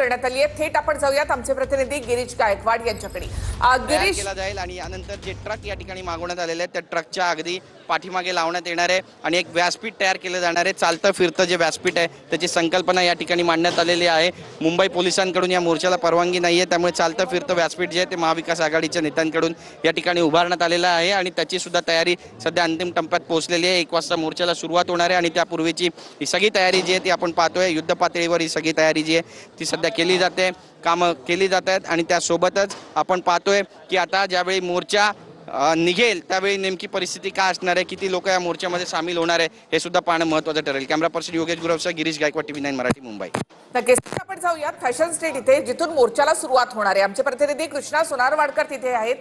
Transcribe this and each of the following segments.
करण्यात आली आहे। थेट आपण जाऊयात आमचे प्रतिनिधी गिरीश गायकवाड यांच्याकडे। गिरीश, केला जाईल आणि यानंतर जे ट्रक या ठिकाणी मागवण्यात आलेले आहेत त्या ट्रकच्या अगदी पाठीमागे लावण्यात येणार आहे आणि एक व्यासपीठ तयार केलं जाणार आहे। चालतं फिरतं जे व्यासपीठ आहे त्याची संकल्पना या ठिकाणी मांडण्यात आलेली आहे। मुंबई पोलिसांकडून या मोर्चाला परवानगी नाहीये, त्यामुळे चालतं फिरतं व्यासपीठ जे आहे ते महाविकास आघाडीच्या नेत्यांकडून या ठिकाणी उभारण्यात आलेलं आहे आणि त्याची सुद्धा तयारी सध्या अंतिम टप्प्यात पोहोचलेली आहे। 1 वाजता मोर्चाला सुरुवात होणार आहे आणि त्यापूर्वीची ही सगळी तयारी जी आहे ती आपण पाहतोय। युद्ध पातळीवर ही सगळी तयारी जी आहे ती सध्या केली जाते, कामं केली जात आहेत आणि त्यासोबतच आपण पाहतोय की आता ज्यावेळी मोर्चा निघेल त्यावेळी नेमकी परिस्थिती काय असणार आहे, किती लोक या मोर्चामध्ये सामील होणार आहे हे सुद्धा पाहणं महत्त्वाचं ठरेल। कॅमेरा पर्सन योगेश गुरवसह गिरीश गायकवाड, TV9 मराठी, मुंबई। नक्कीच आपण जाऊयात फॅशन स्ट्रीट इथे, जिथून मोर्चाला सुरुवात होणार आहे। आमचे प्रतिनिधी कृष्णा सोनारवाडकर तिथे आहेत।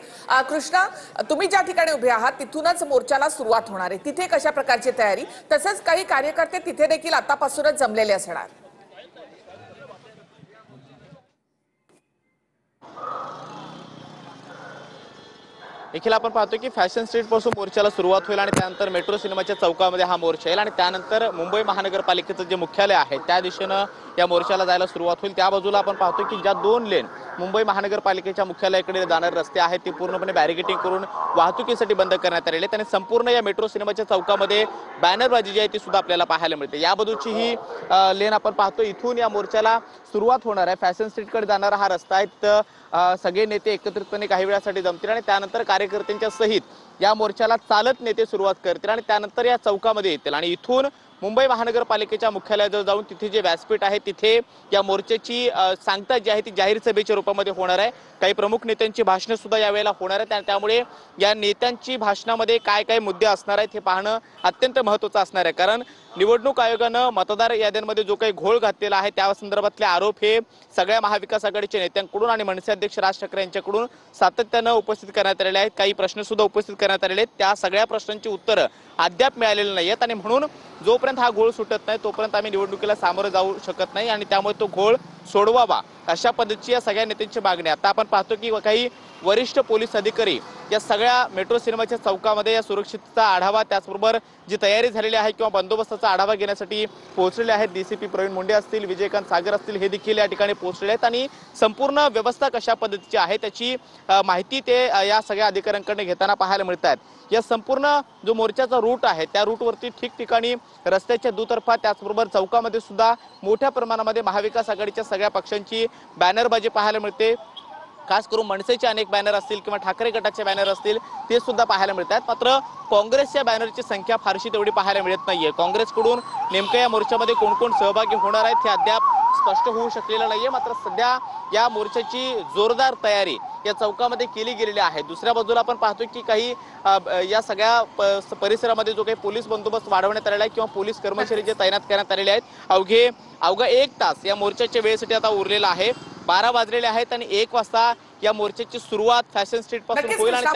कृष्णा, तुम्ही ज्या ठिकाणी उभे आहात तिथूनच मोर्चाला सुरुवात होणार आहे, तिथे कशा प्रकारची तयारी, तसंच काही कार्यकर्ते तिथे देखील आतापासूनच जमलेले असणार? देखील आपण पाहतो की फॅशन स्ट्रीट पासून मोर्चाला सुरुवात होईल आणि त्यानंतर मेट्रो सिनेमाच्या चौकामध्ये हा मोर्चा येईल आणि त्यानंतर मुंबई महानगरपालिकेचं जे मुख्यालय आहे त्या दिशेनं या मोर्चाला जायला सुरुवात होईल। त्या बाजूला आपण पाहतो की ज्या 2 लेन मुंबई महानगरपालिकेच्या मुख्यालयाकडे जाणारे रस्ते आहेत ते पूर्णपणे बॅरिकेटिंग करून वाहतुकीसाठी बंद करण्यात आलेले आहेत आणि संपूर्ण या मेट्रो सिनेमाच्या चौकामध्ये बॅनरबाजी जी आहे ती सुद्धा आपल्याला पाहायला मिळते। या बाजूची ही लेन आपण पाहतो, इथून या मोर्चाला सुरुवात होणार आहे। फॅशन स्ट्रीटकडे जाणारा हा रस्ता आहे, सगळे नेते एकत्रितपणे काही वेळासाठी जमतील आणि त्यानंतर कार्यकर्त्यांच्या सहित या मोर्चाला चालत नेते सुरुवात करतील आणि त्यानंतर या चौकामध्ये येतील आणि इथून मुंबई महानगरपालिकेच्या मुख्यालयाजवळ जाऊन तिथे जे व्यासपीठ आहे तिथे या मोर्चाची सांगता जी आहे ती जाहीर सभेच्या रूपामध्ये होणार आहे। काही प्रमुख नेत्यांची भाषणं सुद्धा यावेळेला होणार आहेत, त्यामुळे या नेत्यांची भाषणामध्ये काय काय मुद्दे असणार आहेत हे पाहणं अत्यंत महत्त्वाचं असणार आहे। कारण निवडणूक आयोगानं मतदार याद्यांमध्ये जो काही घोळ घातलेला आहे त्या संदर्भातले आरोप हे सगळ्या महाविकास आघाडीच्या नेत्यांकडून आणि मनसे अध्यक्ष राज ठाकरे यांच्याकडून सातत्यानं उपस्थित करण्यात आलेले आहेत। काही प्रश्न सुद्धा उपस्थित करण्यात आलेले आहेत, त्या सगळ्या प्रश्नांची उत्तरं अद्याप मिळालेली नाही आहेत आणि म्हणून जोपर्यंत हा घोळ सुटत नाही तोपर्यंत आम्ही निवडणुकीला सामोरं जाऊ शकत नाही आणि त्यामुळे तो घोळ सोडवावा अशा पद्धतीची या सगळ्या नेत्यांची मागणी। आता आपण पाहतो की काही वरिष्ठ पोलीस अधिकारी या सगळ्या मेट्रो सिनेमाच्या चौकामध्ये या सुरक्षिततेचा आढावा, त्याचबरोबर जी तयारी झालेली आहे किंवा बंदोबस्ताचा आढावा घेण्यासाठी पोहोचलेले आहेत। DCP प्रवीण मुंडे असतील, विजयकांत सागर असतील, हे देखील या ठिकाणी पोहोचलेले आहेत आणि संपूर्ण व्यवस्था कशा पद्धतीची आहे त्याची माहिती ते या सगळ्या अधिकाऱ्यांकडून घेताना पाहायला मिळत आहेत। या संपूर्ण जो मोर्चाचा रूट आहे त्या रूटवरती ठिकठिकाणी रस्त्याच्या दुतर्फा त्याचबरोबर चौकामध्ये सुद्धा मोठ्या प्रमाणामध्ये महाविकास आघाडीच्या सगळ्या पक्षांची बॅनरबाजी पाहायला मिळते। खास करून मनसेचे अनेक बॅनर असतील किंवा ठाकरे गटाचे बॅनर असतील ते सुद्धा पाहायला मिळतात। मात्र काँग्रेसच्या बॅनरची संख्या फारशी तेवढी पाहायला मिळत नाहीये। काँग्रेसकडून नेमक्या या मोर्चामध्ये कोण कोण सहभागी होणार आहेत हे अद्याप स्पष्ट होऊ शकलेलं नाहीये। मात्र सध्या या मोर्चाची जोरदार तयारी या चौकामध्ये केली गेलेली आहे। दुसऱ्या बाजूला आपण पाहतोय की काही या सगळ्या परिसरामध्ये जो काही पोलीस बंदोबस्त वाढवण्यात आलेला आहे किंवा पोलीस कर्मचारी जे तैनात करण्यात आलेले आहेत, अवघा 1 तास या मोर्चाच्या वेळेसाठी आता उरलेला आहे। 12 वाजलेले आहेत आणि 1 वाजता या मोर्चाची सुरुवात फॅशन स्ट्रीट पासून होईल आणि